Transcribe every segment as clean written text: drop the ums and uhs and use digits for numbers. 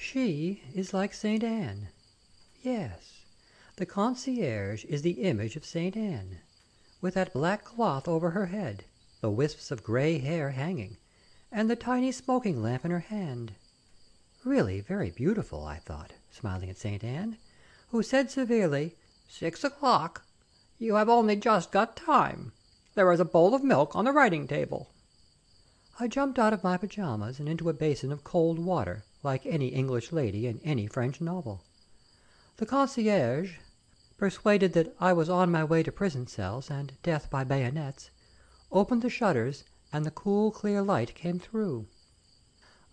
She is like Saint Anne. Yes, the concierge is the image of Saint Anne, with that black cloth over her head, the wisps of grey hair hanging, and the tiny smoking lamp in her hand. Really very beautiful, I thought, smiling at Saint Anne, who said severely, 6 o'clock. You have only just got time. There is a bowl of milk on the writing table. I jumped out of my pyjamas and into a basin of cold water, like any English lady in any French novel. The concierge, persuaded that I was on my way to prison cells and death by bayonets, opened the shutters, and the cool, clear light came through.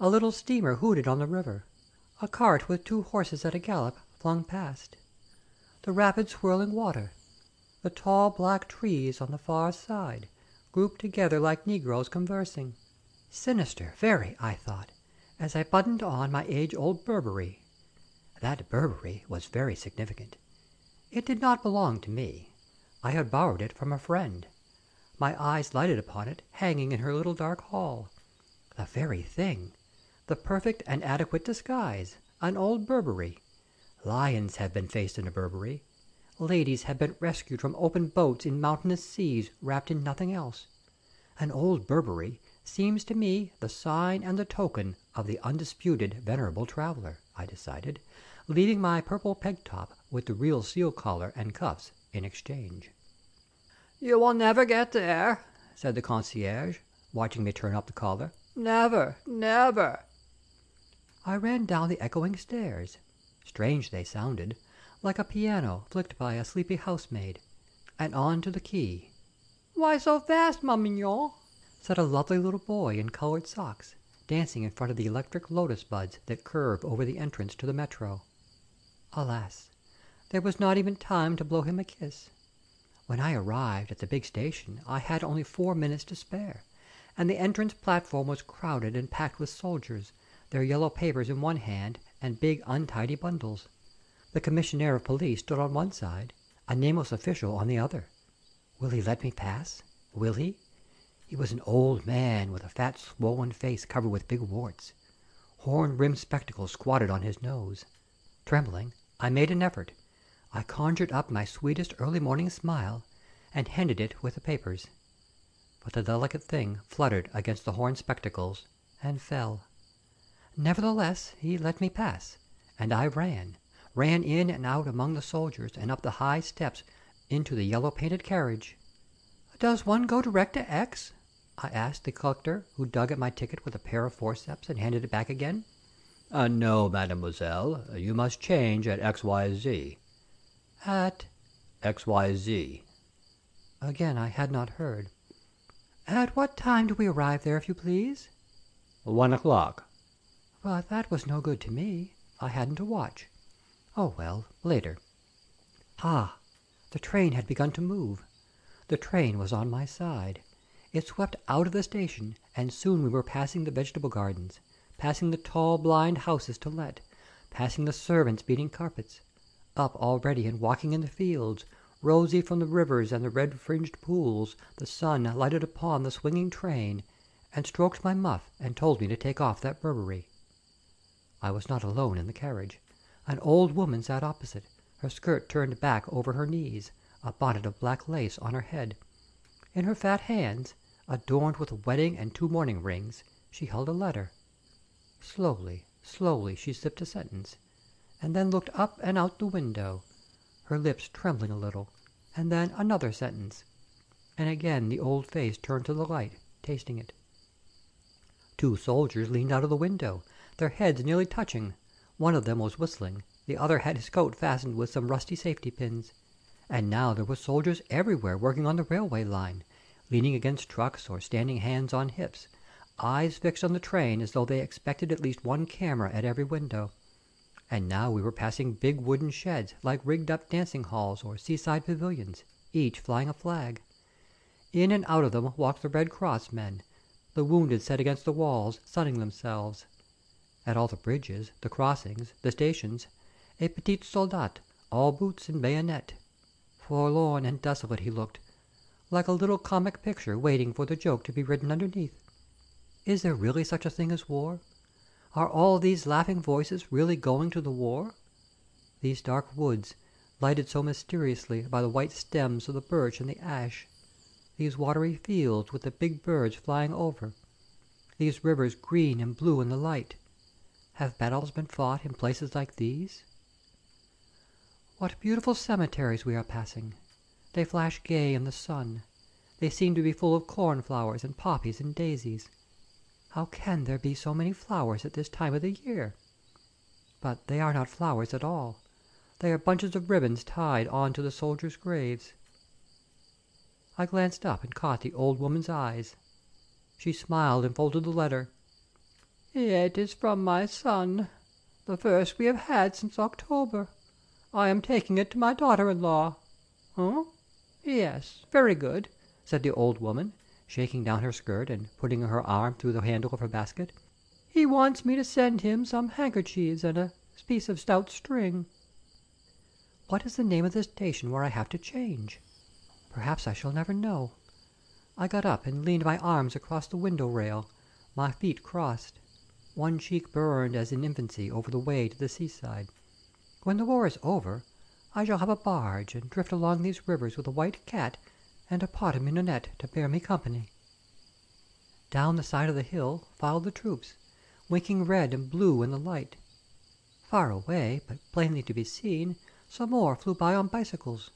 A little steamer hooted on the river. A cart with 2 horses at a gallop flung past. The rapid swirling water. The tall black trees on the far side, grouped together like negroes conversing. Sinister, very, I thought, as I buttoned on my age-old Burberry. That Burberry was very significant. It did not belong to me. I had borrowed it from a friend. My eyes lighted upon it, hanging in her little dark hall. The very thing. The perfect and adequate disguise. An old Burberry. Lions have been faced in a Burberry. Ladies have been rescued from open boats in mountainous seas, wrapped in nothing else. An old Burberry seems to me the sign and the token of the undisputed venerable traveller, I decided, leaving my purple peg-top with the real seal collar and cuffs in exchange. "You will never get there," said the concierge, watching me turn up the collar. "Never, never." I ran down the echoing stairs. Strange they sounded, like a piano flicked by a sleepy housemaid, and on to the quay. "Why so fast, ma mignon?" said a lovely little boy in colored socks, dancing in front of the electric lotus buds that curve over the entrance to the metro. Alas, there was not even time to blow him a kiss. When I arrived at the big station I had only 4 minutes to spare, and the entrance platform was crowded and packed with soldiers, their yellow papers in one hand and big untidy bundles. The commissionaire of police stood on one side, a nameless official on the other. Will he let me pass? Will he? He was an old man with a fat swollen face covered with big warts. Horn-rimmed spectacles squatted on his nose. Trembling, I made an effort. I conjured up my sweetest early morning smile, and handed it with the papers. But the delicate thing fluttered against the horn spectacles, and fell. Nevertheless, he let me pass, and I ran in and out among the soldiers and up the high steps into the yellow-painted carriage. "Does one go direct to X?" I asked the collector, who dug at my ticket with a pair of forceps and handed it back again. "No, mademoiselle. You must change at XYZ." "At XYZ." Again I had not heard. "At what time do we arrive there, if you please?" 1 o'clock. But that was no good to me. I hadn't a watch. Oh well, later. Ah! The train had begun to move. The train was on my side. It swept out of the station, and soon we were passing the vegetable gardens, passing the tall blind houses to let, passing the servants beating carpets. Up already and walking in the fields, rosy from the rivers and the red-fringed pools, the sun lighted upon the swinging train, and stroked my muff and told me to take off that Burberry. I was not alone in the carriage. An old woman sat opposite, her skirt turned back over her knees, a bonnet of black lace on her head. In her fat hands, adorned with a wedding and 2 mourning rings, she held a letter. Slowly, slowly she sipped a sentence, and then looked up and out the window, her lips trembling a little, and then another sentence, and again the old face turned to the light, tasting it. 2 soldiers leaned out of the window, their heads nearly touching. One of them was whistling, the other had his coat fastened with some rusty safety pins. And now there were soldiers everywhere working on the railway line, leaning against trucks or standing hands on hips, eyes fixed on the train as though they expected at least one camera at every window. And now we were passing big wooden sheds like rigged-up dancing halls or seaside pavilions, each flying a flag. In and out of them walked the Red Cross men, the wounded set against the walls, sunning themselves. At all the bridges, the crossings, the stations, a petit soldat, all boots and bayonet. Forlorn and desolate he looked, like a little comic picture waiting for the joke to be written underneath. Is there really such a thing as war? Are all these laughing voices really going to the war? These dark woods, lighted so mysteriously by the white stems of the birch and the ash, these watery fields with the big birds flying over, these rivers green and blue in the light, have battles been fought in places like these? What beautiful cemeteries we are passing! They flash gay in the sun. They seem to be full of cornflowers and poppies and daisies. How can there be so many flowers at this time of the year? But they are not flowers at all. They are bunches of ribbons tied on to the soldiers' graves. I glanced up and caught the old woman's eyes. She smiled and folded the letter. "It is from my son, the first we have had since October. I am taking it to my daughter-in-law." "Huh? Yes, very good," said the old woman, shaking down her skirt and putting her arm through the handle of her basket. "He wants me to send him some handkerchiefs and a piece of stout string." What is the name of the station where I have to change? Perhaps I shall never know. I got up and leaned my arms across the window rail, my feet crossed. One cheek burned as in infancy over the way to the seaside. When the war is over, I shall have a barge and drift along these rivers with a white cat and a pot of mignonette to bear me company. Down the side of the hill filed the troops, winking red and blue in the light. Far away, but plainly to be seen, some more flew by on bicycles.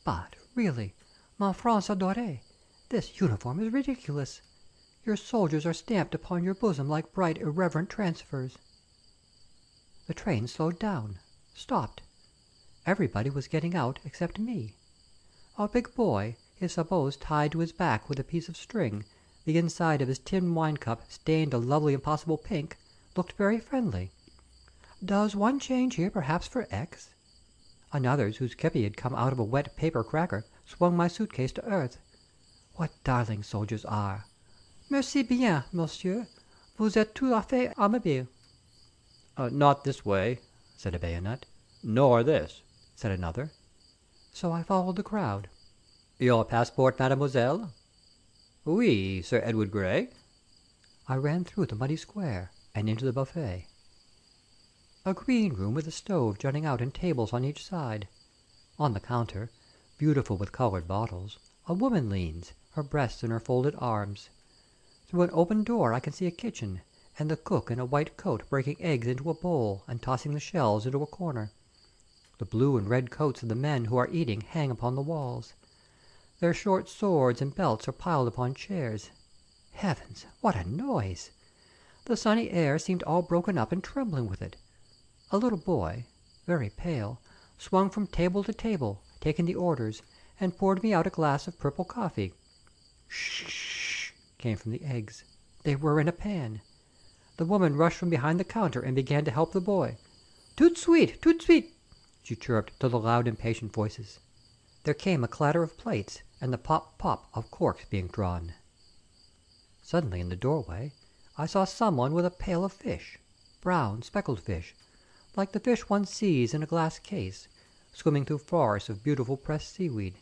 But really, ma France adorée, this uniform is ridiculous. Your soldiers are stamped upon your bosom like bright, irreverent transfers. The train slowed down, stopped. Everybody was getting out except me. A big boy, his sabots tied to his back with a piece of string, the inside of his tin wine-cup stained a lovely impossible pink, looked very friendly. "Does one change here perhaps for X?" Another, whose kepi had come out of a wet paper cracker, swung my suitcase to earth. What darling soldiers are! "Merci bien, monsieur. Vous êtes tout à fait aimable." Not this way," said a bayonet. "Nor this," said another. So I followed the crowd. "Your passport, mademoiselle?" "Oui, Sir Edward Grey." I ran through the muddy square and into the buffet. A green room with a stove jutting out and tables on each side. On the counter, beautiful with colored bottles, a woman leans, her breasts in her folded arms. Through an open door I can see a kitchen, and the cook in a white coat breaking eggs into a bowl and tossing the shells into a corner. The blue and red coats of the men who are eating hang upon the walls. Their short swords and belts are piled upon chairs. Heavens, what a noise! The sunny air seemed all broken up and trembling with it. A little boy, very pale, swung from table to table, taking the orders, and poured me out a glass of purple coffee. "Shh!" came from the eggs. They were in a pan. The woman rushed from behind the counter and began to help the boy. "Tout de suite," she chirped to the loud, impatient voices. There came a clatter of plates and the pop-pop of corks being drawn. Suddenly in the doorway I saw someone with a pail of fish, brown, speckled fish, like the fish one sees in a glass case, swimming through forests of beautiful pressed seaweed.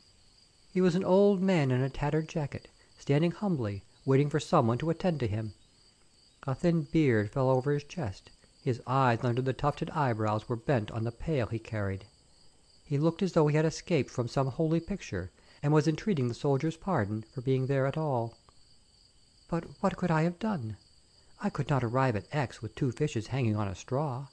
He was an old man in a tattered jacket, standing humbly, waiting for someone to attend to him. A thin beard fell over his chest. His eyes under the tufted eyebrows were bent on the pail he carried. He looked as though he had escaped from some holy picture, and was entreating the soldier's pardon for being there at all. But what could I have done? I could not arrive at X with 2 fishes hanging on a straw,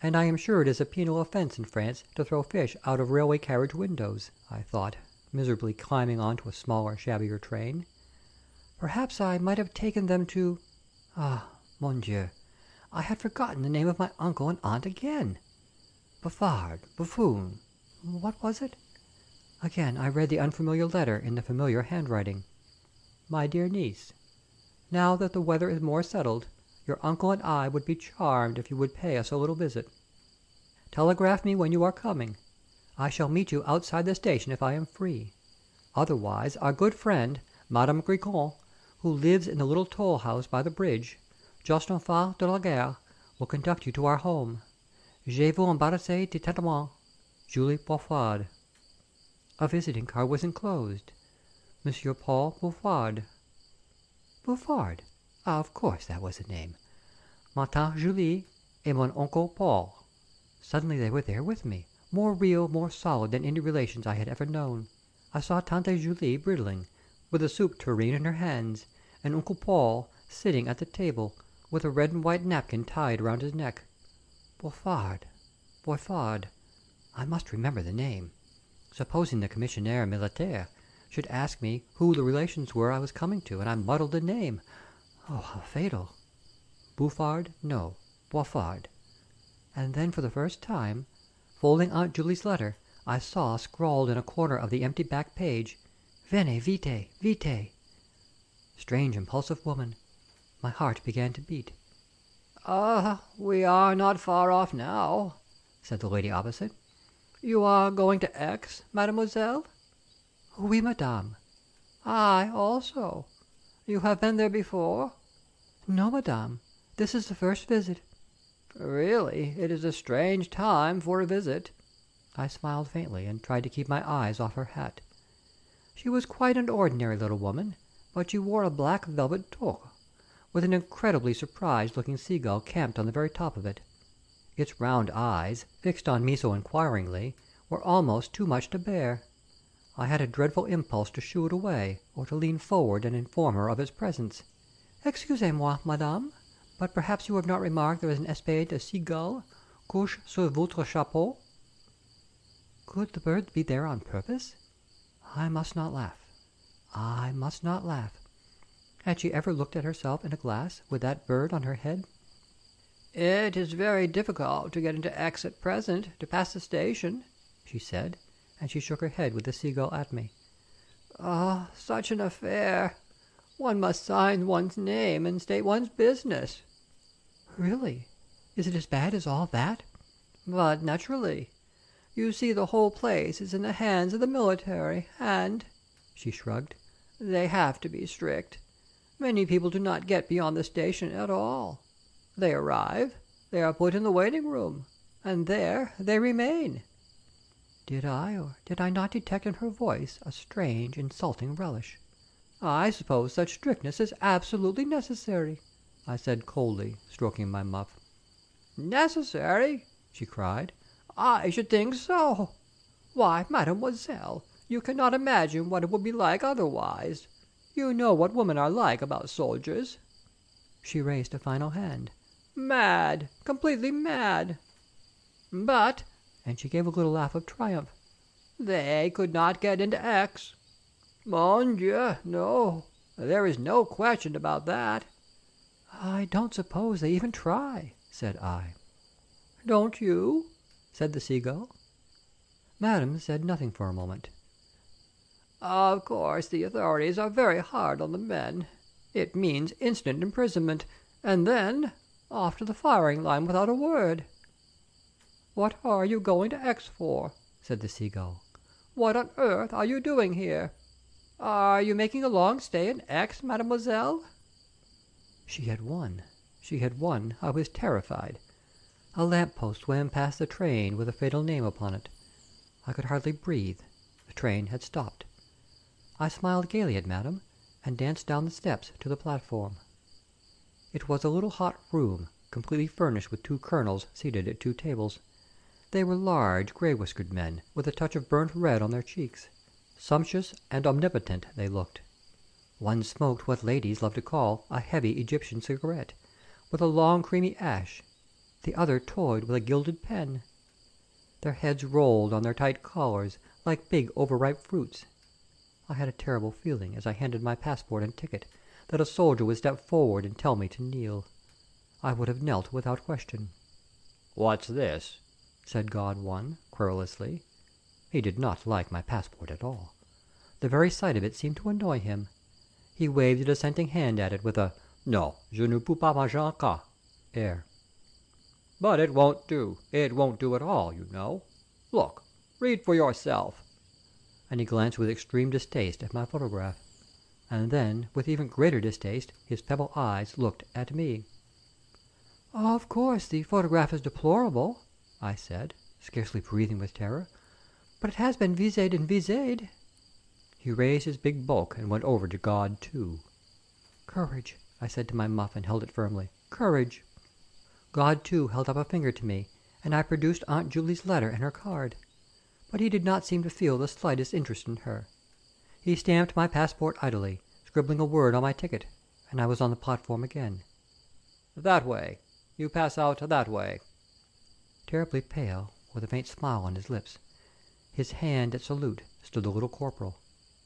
and I am sure it is a penal offence in France to throw fish out of railway carriage windows, I thought, miserably climbing on to a smaller, shabbier train. Perhaps I might have taken them to... Ah, mon Dieu, I had forgotten the name of my uncle and aunt again. Buffard, buffoon, what was it? Again I read the unfamiliar letter in the familiar handwriting. My dear niece, now that the weather is more settled, your uncle and I would be charmed if you would pay us a little visit. Telegraph me when you are coming. I shall meet you outside the station if I am free. Otherwise, our good friend, Madame Gricon, who lives in the little toll house by the bridge, just en face de la gare, will conduct you to our home. Je vous embrasse tendrement, Julie Beauford. A visiting card was enclosed. Monsieur Paul Beauford. Beauford? Of course that was the name. Ma tante Julie et mon uncle Paul. Suddenly they were there with me, more real, more solid than any relations I had ever known. I saw Tante Julie bridling, with a soup tureen in her hands, and Uncle Paul sitting at the table, with a red and white napkin tied round his neck. Boifard. I must remember the name. Supposing the commissionaire militaire should ask me who the relations were I was coming to, and I muddled the name. Oh, how fatal! Bouffard? No, Boifard. And then for the first time, folding Aunt Julie's letter, I saw scrawled in a corner of the empty back page, "Venez, vite, vite." Strange, impulsive woman. My heart began to beat. We are not far off now," said the lady opposite. "You are going to Aix, mademoiselle?" "Oui, madame." "I also. You have been there before?" "No, madame. This is the first visit." "Really, it is a strange time for a visit." I smiled faintly, and tried to keep my eyes off her hat. She was quite an ordinary little woman, but she wore a black velvet toque, with an incredibly surprised-looking seagull camped on the very top of it. Its round eyes, fixed on me so inquiringly, were almost too much to bear. I had a dreadful impulse to shoo it away, or to lean forward and inform her of its presence. "Excusez-moi, madame, but perhaps you have not remarked there is an espèce de seagull couché sur votre chapeau?" Could the bird be there on purpose? I must not laugh. Had she ever looked at herself in a glass with that bird on her head? "It is very difficult to get into Aix at present, to pass the station," she said, and she shook her head with the seagull at me. Such an affair! One must sign one's name and state one's business." "Really? Is it as bad as all that?" "But naturally. You see, the whole place is in the hands of the military, and," she shrugged, "they have to be strict. Many people do not get beyond the station at all. They arrive, they are put in the waiting room, and there they remain." Did I or did I not detect in her voice a strange, insulting relish? "I suppose such strictness is absolutely necessary," I said coldly, stroking my muff. "Necessary!" she cried. "I should think so! Why, mademoiselle, you cannot imagine what it would be like otherwise. You know what women are like about soldiers." She raised a final hand. "Mad! Completely mad! But," and she gave a little laugh of triumph, "they could not get into Aix. Mon Dieu, no! There is no question about that." "I don't suppose they even try," said I. "Don't you?" said the seagull. Madame said nothing for a moment. "Of course the authorities are very hard on the men. It means instant imprisonment, and then off to the firing line without a word." "What are you going to Aix for?" said the seagull. "What on earth are you doing here? Are you making a long stay in Aix, mademoiselle?" She had won. I was terrified. A lamp post swam past the train with a fatal name upon it. I could hardly breathe. The train had stopped. I smiled gaily at Madame, and danced down the steps to the platform. It was a little hot room, completely furnished with two colonels seated at two tables. They were large, grey-whiskered men, with a touch of burnt red on their cheeks. Sumptuous and omnipotent they looked. One smoked what ladies love to call a heavy Egyptian cigarette, with a long creamy ash. The other toyed with a gilded pen. Their heads rolled on their tight collars like big overripe fruits. I had a terrible feeling, as I handed my passport and ticket, that a soldier would step forward and tell me to kneel. I would have knelt without question. "What's this?" said God One, querulously. He did not like my passport at all. The very sight of it seemed to annoy him. He waved a dissenting hand at it with a "No, je ne peux pas manger encore" air. "But it won't do. It won't do at all, you know. Look, read for yourself." And he glanced with extreme distaste at my photograph. And then, with even greater distaste, his pebble eyes looked at me. "Of course, the photograph is deplorable," I said, scarcely breathing with terror. "But it has been vised and vised." He raised his big bulk and went over to God Two. "Courage," I said to my muff, and held it firmly. "Courage." God, too, held up a finger to me, and I produced Aunt Julie's letter and her card. But he did not seem to feel the slightest interest in her. He stamped my passport idly, scribbling a word on my ticket, and I was on the platform again. That way. You pass out that way. Terribly pale, with a faint smile on his lips, his hand at salute, stood the little corporal.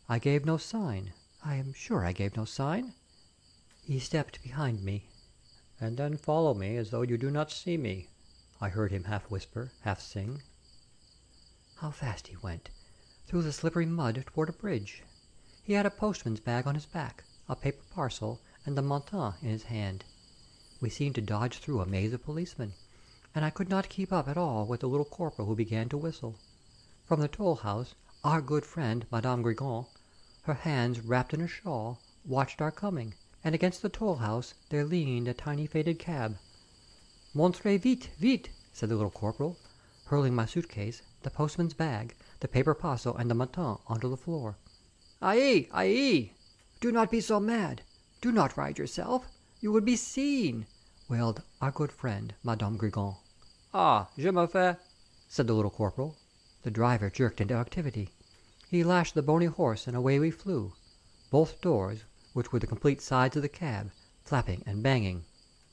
I gave no sign. I am sure I gave no sign. He stepped behind me. And then follow me as though you do not see me, I heard him half whisper, half sing. How fast he went, through the slippery mud toward a bridge. He had a postman's bag on his back, a paper parcel, and the menton in his hand. We seemed to dodge through a maze of policemen, and I could not keep up at all with the little corporal, who began to whistle. From the toll-house, our good friend, Madame Grigon, her hands wrapped in a shawl, watched our coming, and against the toll-house there leaned a tiny faded cab. "Montrez vite, vite!" said the little corporal, hurling my suitcase, the postman's bag, the paper parcel, and the menton onto the floor. "Aïe, aïe! Do not be so mad! Do not ride yourself! You would be seen!" wailed our good friend, Madame Grigon. "Ah, je me fais," said the little corporal. The driver jerked into activity. He lashed the bony horse, and away we flew. Both doors, which were the complete sides of the cab, flapping and banging.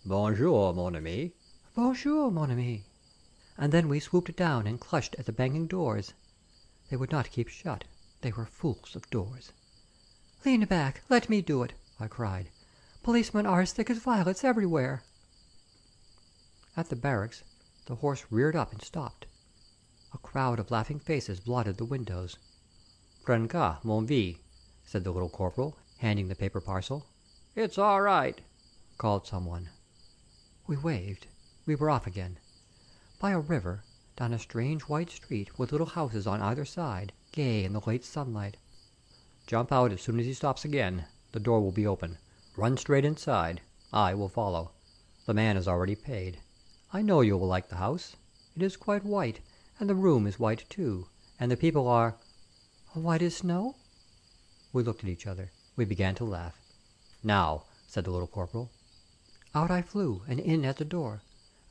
"Bonjour, mon ami." "Bonjour, mon ami." And then we swooped down and clutched at the banging doors. They would not keep shut. They were fools of doors. "Lean back. Let me do it," I cried. "Policemen are as thick as violets everywhere." At the barracks, the horse reared up and stopped. A crowd of laughing faces blotted the windows. "Prenez garde, mon vieux," said the little corporal, handing the paper parcel. "It's all right," called someone. We waved. We were off again. By a river, down a strange white street with little houses on either side, gay in the late sunlight. "Jump out as soon as he stops again. The door will be open. Run straight inside. I will follow. The man has already paid. I know you will like the house. It is quite white, and the room is white too, and the people are—" "White as snow?" We looked at each other. We began to laugh. "Now," said the little corporal. Out I flew, and in at the door.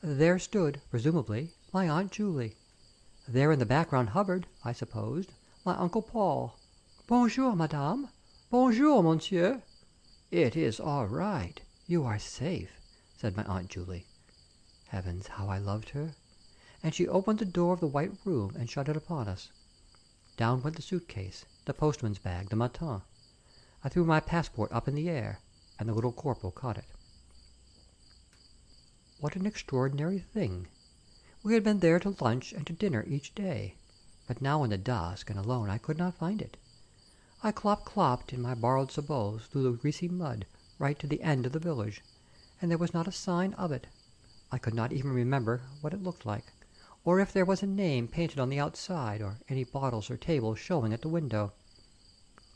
There stood, presumably, my Aunt Julie. There in the background hovered, I supposed, my Uncle Paul. "Bonjour, madame. Bonjour, monsieur." "It is all right. You are safe," said my Aunt Julie. Heavens, how I loved her! And she opened the door of the white room and shut it upon us. Down went the suitcase, the postman's bag, the menton. I threw my passport up in the air, and the little corporal caught it. What an extraordinary thing! We had been there to lunch and to dinner each day, but now in the dusk and alone I could not find it. I clopped in my borrowed sabots through the greasy mud right to the end of the village, and there was not a sign of it. I could not even remember what it looked like, or if there was a name painted on the outside, or any bottles or tables showing at the window.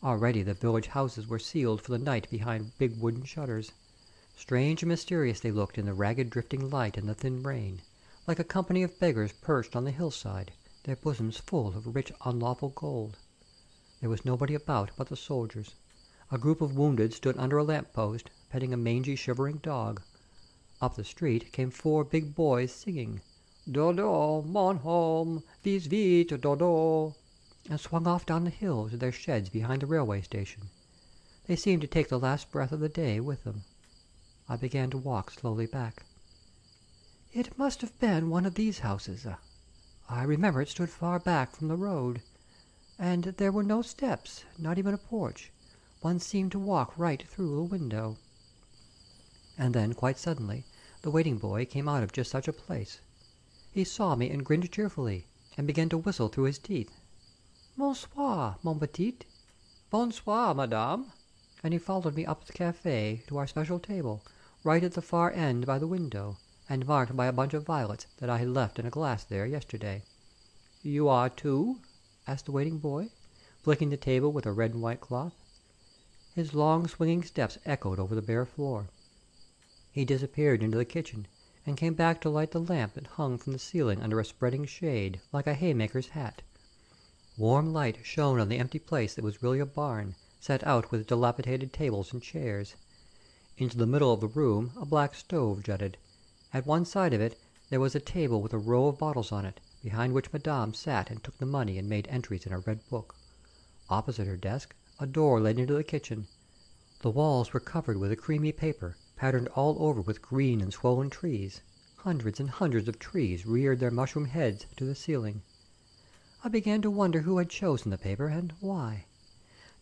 Already the village houses were sealed for the night behind big wooden shutters. Strange and mysterious they looked in the ragged drifting light and the thin rain, like a company of beggars perched on the hillside, their bosoms full of rich unlawful gold. There was nobody about but the soldiers. A group of wounded stood under a lamp-post, petting a mangy, shivering dog. Up the street came 4 big boys singing, "Dodo, mon homme, vis vite, dodo," and swung off down the hill to their sheds behind the railway station. They seemed to take the last breath of the day with them. I began to walk slowly back. It must have been one of these houses. I remember it stood far back from the road, and there were no steps, not even a porch. One seemed to walk right through a window. And then, quite suddenly, the waiting boy came out of just such a place. He saw me and grinned cheerfully, and began to whistle through his teeth. "Bonsoir, mon petit." "Bonsoir, madame." And he followed me up the café to our special table, right at the far end by the window, and marked by a bunch of violets that I had left in a glass there yesterday. "You are too?" asked the waiting boy, flicking the table with a red and white cloth. His long swinging steps echoed over the bare floor. He disappeared into the kitchen, and came back to light the lamp that hung from the ceiling under a spreading shade, like a haymaker's hat. Warm light shone on the empty place that was really a barn, set out with dilapidated tables and chairs. Into the middle of the room a black stove jutted, At one side of it there was a table with a row of bottles on it, behind which Madame sat and took the money and made entries in a red book. Opposite her desk, a door led into the kitchen. The walls were covered with a creamy paper, patterned all over with green and swollen trees. Hundreds and hundreds of trees reared their mushroom heads to the ceiling. I began to wonder who had chosen the paper, and why.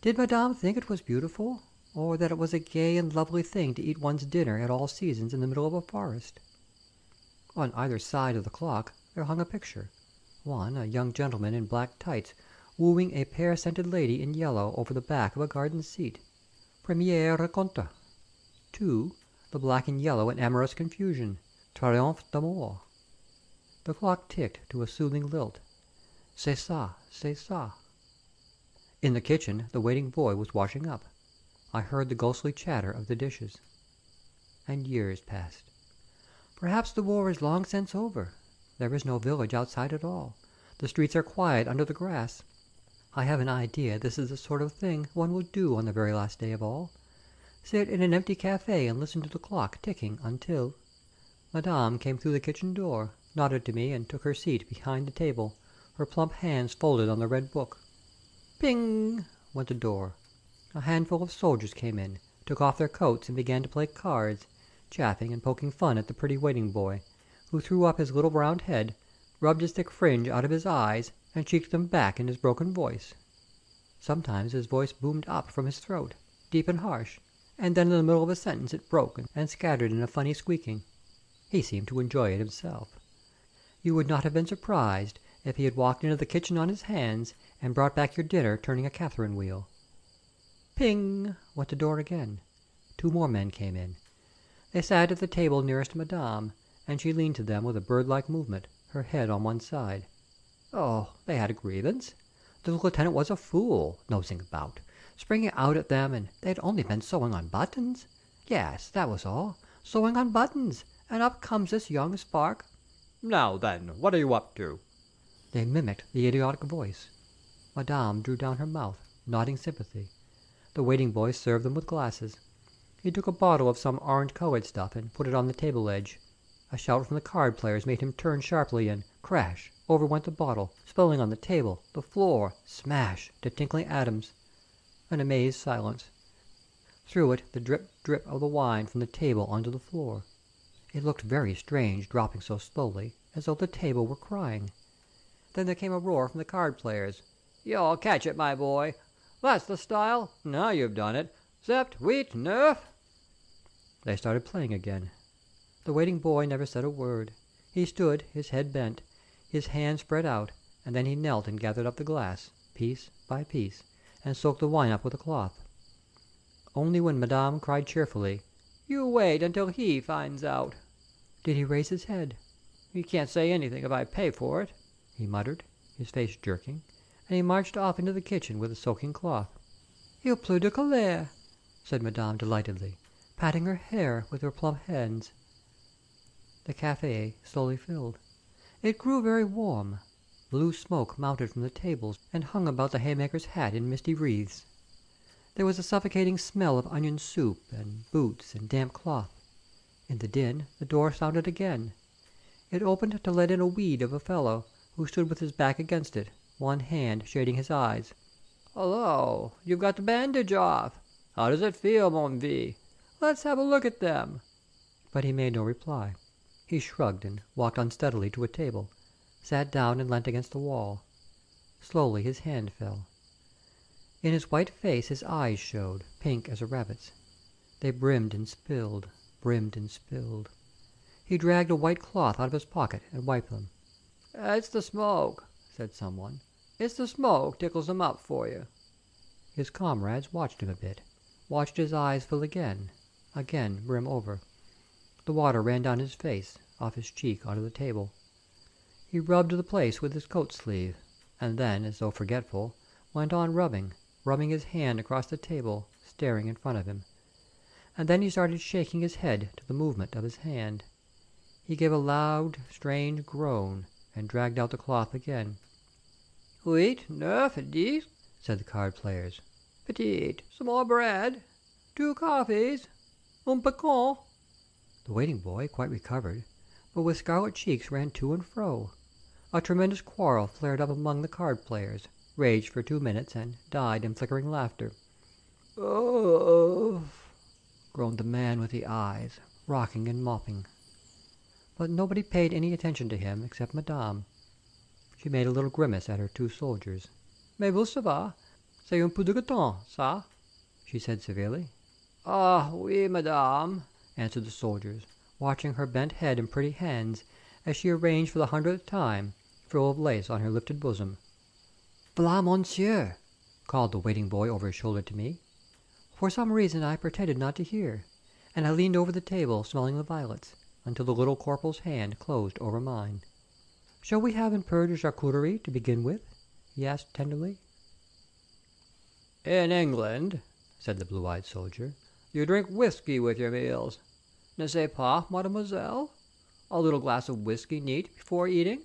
Did Madame think it was beautiful, or that it was a gay and lovely thing to eat one's dinner at all seasons in the middle of a forest? On either side of the clock there hung a picture. One, a young gentleman in black tights, wooing a pear-scented lady in yellow over the back of a garden seat. Premier rencontre. 2, the black and yellow in amorous confusion. Triomphe d'amour. The clock ticked to a soothing lilt. C'est ça, c'est ça. In the kitchen the waiting boy was washing up. I heard the ghostly chatter of the dishes. And years passed. Perhaps the war is long since over. There is no village outside at all. The streets are quiet under the grass. I have an idea this is the sort of thing one will do on the very last day of all. Sit in an empty cafe and listen to the clock ticking until... Madame came through the kitchen door, nodded to me, and took her seat behind the table, her plump hands folded on the red book. Ping! Went the door. A handful of soldiers came in, took off their coats, and began to play cards, chaffing and poking fun at the pretty waiting boy, who threw up his little round head, rubbed his thick fringe out of his eyes, and cheeked them back in his broken voice. Sometimes his voice boomed up from his throat, deep and harsh, and then in the middle of a sentence it broke and scattered in a funny squeaking. He seemed to enjoy it himself. You would not have been surprised if he had walked into the kitchen on his hands and brought back your dinner turning a Katherine wheel. Ping! Went the door again. 2 more men came in. They sat at the table nearest Madame, and she leaned to them with a bird-like movement, her head on one side. Oh, they had a grievance. The lieutenant was a fool, nosing about, springing out at them, and they had only been sewing on buttons. Yes, that was all, sewing on buttons, and up comes this young spark. Now then, what are you up to? They mimicked the idiotic voice. Madame drew down her mouth, nodding sympathy. The waiting boy served them with glasses. He took a bottle of some orange-colored stuff and put it on the table edge. A shout from the card players made him turn sharply, and crash! Over went the bottle, spilling on the table, the floor, smash, to tinkling atoms. An amazed silence. Through it the drip-drip of the wine from the table onto the floor. It looked very strange, dropping so slowly, as though the table were crying. Then there came a roar from the card players. You'll catch it, my boy. That's the style. Now you've done it. Sept, huit, neuf. They started playing again. The waiting boy never said a word. He stood, his head bent, his hands spread out, and then he knelt and gathered up the glass, piece by piece, and soaked the wine up with a cloth. Only when Madame cried cheerfully, You wait until he finds out, did he raise his head. He can't say anything if I pay for it, he muttered, his face jerking, and he marched off into the kitchen with the soaking cloth. Il pleut de colère, said Madame delightedly, patting her hair with her plump hands. The cafe slowly filled. It grew very warm. Blue smoke mounted from the tables and hung about the haymaker's hat in misty wreaths. There was a suffocating smell of onion soup and boots and damp cloth. In the din the door sounded again. It opened to let in a weed of a fellow, who stood with his back against it, one hand shading his eyes. Hullo, you've got the bandage off. How does it feel, mon vieux? Let's have a look at them. But he made no reply. He shrugged and walked unsteadily to a table, sat down and leant against the wall. Slowly his hand fell. In his white face his eyes showed, pink as a rabbit's. They brimmed and spilled, brimmed and spilled. He dragged a white cloth out of his pocket and wiped them. It's the smoke, said someone. It's the smoke tickles them up for you. His comrades watched him a bit, watched his eyes fill again brim over. The water ran down his face, off his cheek onto the table. He rubbed the place with his coat sleeve, and then, as though forgetful, went on rubbing his hand across the table, staring in front of him. And then he started shaking his head to the movement of his hand. He gave a loud, strange groan, and dragged out the cloth again. Huit, neuf, dix, said the card players. Petite, some more bread, 2 coffees, un pecan. The waiting boy, quite recovered, but with scarlet cheeks ran to and fro. A tremendous quarrel flared up among the card players, raged for 2 minutes, and died in flickering laughter. "Oh!" groaned the man with the eyes, rocking and mopping. But nobody paid any attention to him except Madame. She made a little grimace at her 2 soldiers. "Mais vous ça va? C'est un peu dégoûtant, ça?" she said severely. "Ah, oui, Madame," answered the soldiers, watching her bent head and pretty hands as she arranged for the 100th time frill of lace on her lifted bosom. "V'la, monsieur!" called the waiting boy over his shoulder to me. For some reason I pretended not to hear, and I leaned over the table, smelling the violets, until the little corporal's hand closed over mine. "Shall we have un peu de charcuterie to begin with?" he asked tenderly. "In England," said the blue-eyed soldier, "you drink whiskey with your meals. N'est-ce pas, mademoiselle? A little glass of whiskey neat before eating?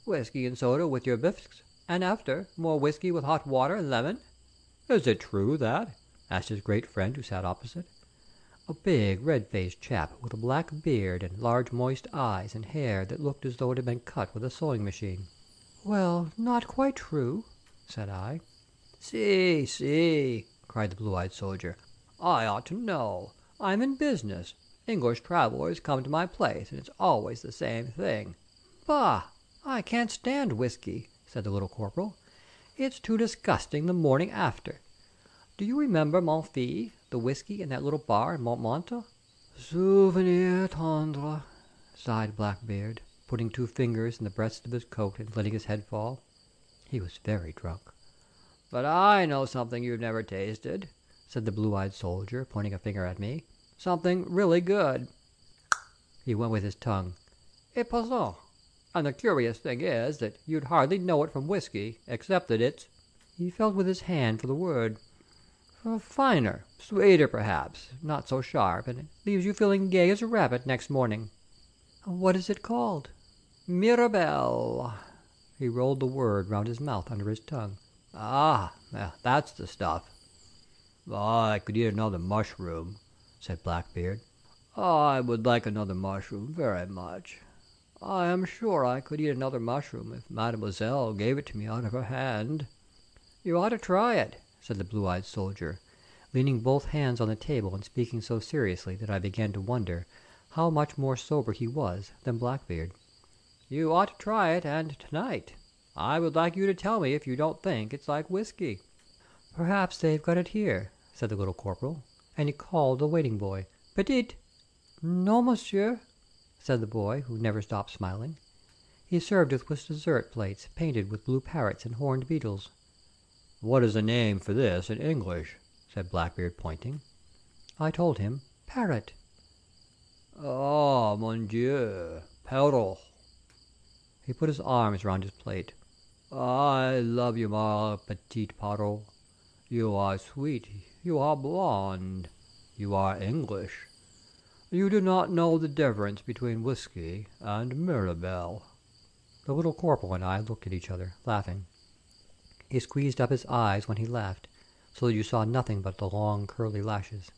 Whiskey and soda with your bisques, and after, more whiskey with hot water and lemon? Is it true that?" asked his great friend who sat opposite. A big, red-faced chap with a black beard and large moist eyes and hair that looked as though it had been cut with a sewing machine. "Well, not quite true," said I. "See, see!" cried the blue-eyed soldier. "I ought to know. I'm in business. English travellers come to my place, and it's always the same thing." "Bah! I can't stand whiskey," said the little corporal. "It's too disgusting the morning after. Do you remember, mon fils, the whiskey in that little bar in Montmartre?" "Souvenir tendre," sighed Blackbeard, putting 2 fingers in the breast of his coat and letting his head fall. He was very drunk. "But I know something you've never tasted," said the blue-eyed soldier, pointing a finger at me. "Something really good." He went with his tongue. "Et passant. And the curious thing is that you'd hardly know it from whiskey, except that it's—" He felt with his hand for the word. "Finer, sweeter perhaps, not so sharp, and it leaves you feeling gay as a rabbit next morning." "What is it called?" "Mirabelle." He rolled the word round his mouth under his tongue. "Ah, that's the stuff." "I could eat another mushroom," said Blackbeard. "I would like another mushroom very much. I am sure I could eat another mushroom if mademoiselle gave it to me out of her hand." "You ought to try it," said the blue-eyed soldier, leaning both hands on the table and speaking so seriously that I began to wonder how much more sober he was than Blackbeard. "You ought to try it, and tonight. I would like you to tell me if you don't think it's like whiskey." "Perhaps they've got it here," said the little corporal, and he called the waiting boy. "Petit!" "Non, monsieur," said the boy, who never stopped smiling. He served us with dessert plates painted with blue parrots and horned beetles. "What is the name for this in English?" said Blackbeard, pointing. I told him, "Parrot." "Ah, mon Dieu, parrot!" He put his arms round his plate. "I love you, my petit parrot. You are sweet, you are blonde, you are English. You do not know the difference between whiskey and Mirabelle." The little corporal and I looked at each other, laughing. He squeezed up his eyes when he laughed, so that you saw nothing but the long curly lashes.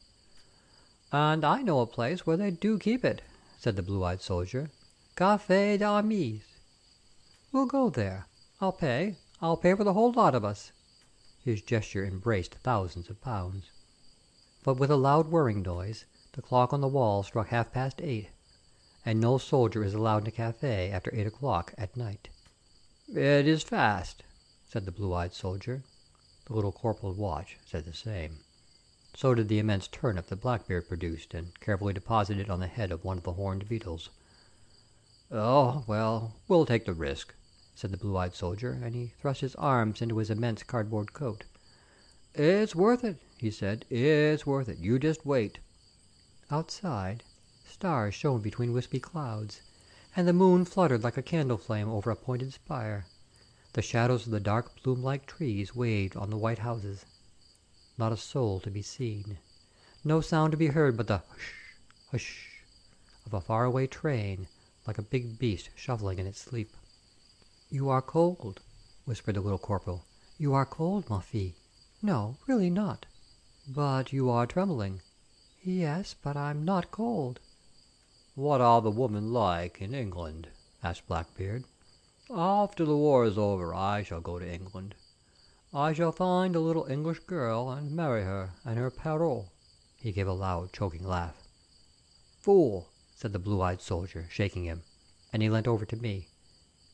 "And I know a place where they do keep it," said the blue-eyed soldier. "Café d'Amis." "We'll go there. I'll pay. I'll pay for the whole lot of us." His gesture embraced thousands of pounds. But with a loud whirring noise, the clock on the wall struck 8:30, and no soldier is allowed in a café after 8 o'clock at night. "It is fast," said the blue-eyed soldier. The little corporal's watch said the same. So did the immense turnip that Blackbeard produced and carefully deposited on the head of one of the horned beetles. "Oh, well, we'll take the risk," said the blue-eyed soldier, and he thrust his arms into his immense cardboard coat. "It's worth it," he said. "It's worth it. You just wait." Outside, stars shone between wispy clouds, and the moon fluttered like a candle flame over a pointed spire. The shadows of the dark plume-like trees waved on the white houses. Not a soul to be seen. No sound to be heard but the hush, hush of a far-away train, like a big beast shuffling in its sleep. "You are cold," whispered the little corporal. "You are cold, ma fille." "No, really not." "But you are trembling." "Yes, but I'm not cold." "What are the women like in England?" asked Blackbeard. "After the war is over I shall go to England. I shall find a little English girl and marry her and her parole." He gave a loud, choking laugh. "Fool!" said the blue-eyed soldier, shaking him, and he leant over to me.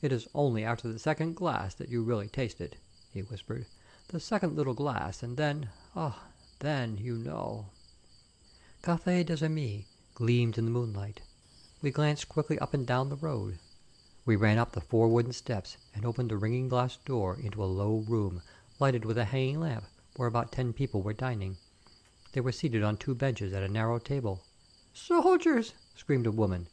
"It is only after the second glass that you really taste it," he whispered. "The second little glass, and then you know." Café des Amis gleamed in the moonlight. We glanced quickly up and down the road. We ran up the 4 wooden steps and opened the ringing glass door into a low room lighted with a hanging lamp, where about 10 people were dining. They were seated on 2 benches at a narrow table. "Soldiers!" screamed a woman,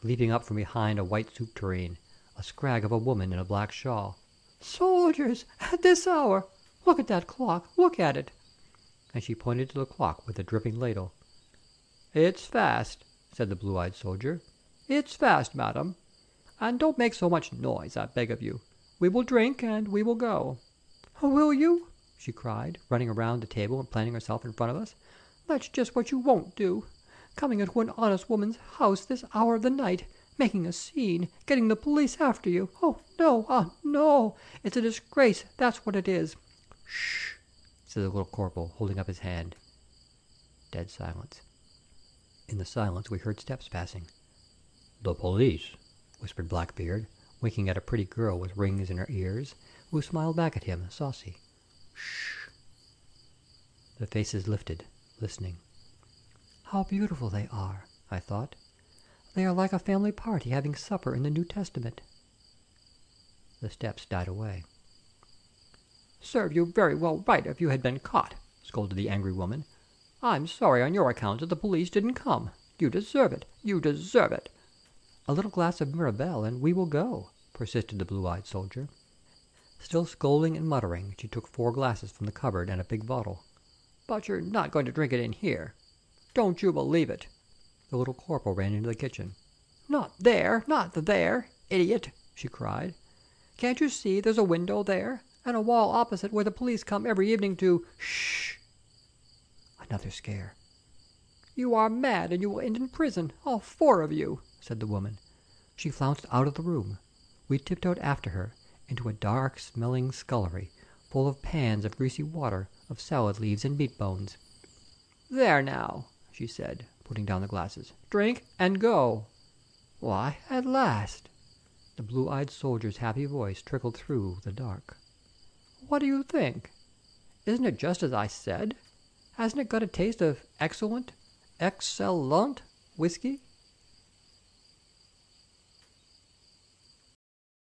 leaping up from behind a white soup tureen, a scrag of a woman in a black shawl. "Soldiers! At this hour! Look at that clock! Look at it!" And she pointed to the clock with the dripping ladle. "It's fast," said the blue-eyed soldier. "It's fast, madam. And don't make so much noise, I beg of you. We will drink, and we will go." "Will you?" she cried, running around the table and planting herself in front of us. "That's just what you won't do. Coming into an honest woman's house this hour of the night, making a scene, getting the police after you. Oh, no, no! It's a disgrace, that's what it is." "Shh!" said the little corporal, holding up his hand. Dead silence. In the silence we heard steps passing. "The police," whispered Blackbeard, winking at a pretty girl with rings in her ears, who smiled back at him, saucy. "Shh!" The faces lifted, listening. "How beautiful they are," I thought. "They are like a family party having supper in the New Testament." The steps died away. "Serve you very well right if you had been caught," scolded the angry woman. "I'm sorry on your account that the police didn't come. You deserve it. You deserve it." "A little glass of Mirabelle, and we will go," persisted the blue-eyed soldier. Still scolding and muttering, she took 4 glasses from the cupboard and a big bottle. "But you're not going to drink it in here. Don't you believe it." The little corporal ran into the kitchen. "Not there, not there, idiot!" she cried. "Can't you see there's a window there, and a wall opposite where the police come every evening to—" "Shh!" Another scare. "You are mad, and you will end in prison, all 4 of you," said the woman. She flounced out of the room. We tiptoed after her into a dark-smelling scullery, full of pans of greasy water, of salad leaves and meat bones. "There now," she said, putting down the glasses. "Drink and go." "Why, at last!" The blue-eyed soldier's happy voice trickled through the dark. "What do you think? Isn't it just as I said? Hasn't it got a taste of excellent whiskey?"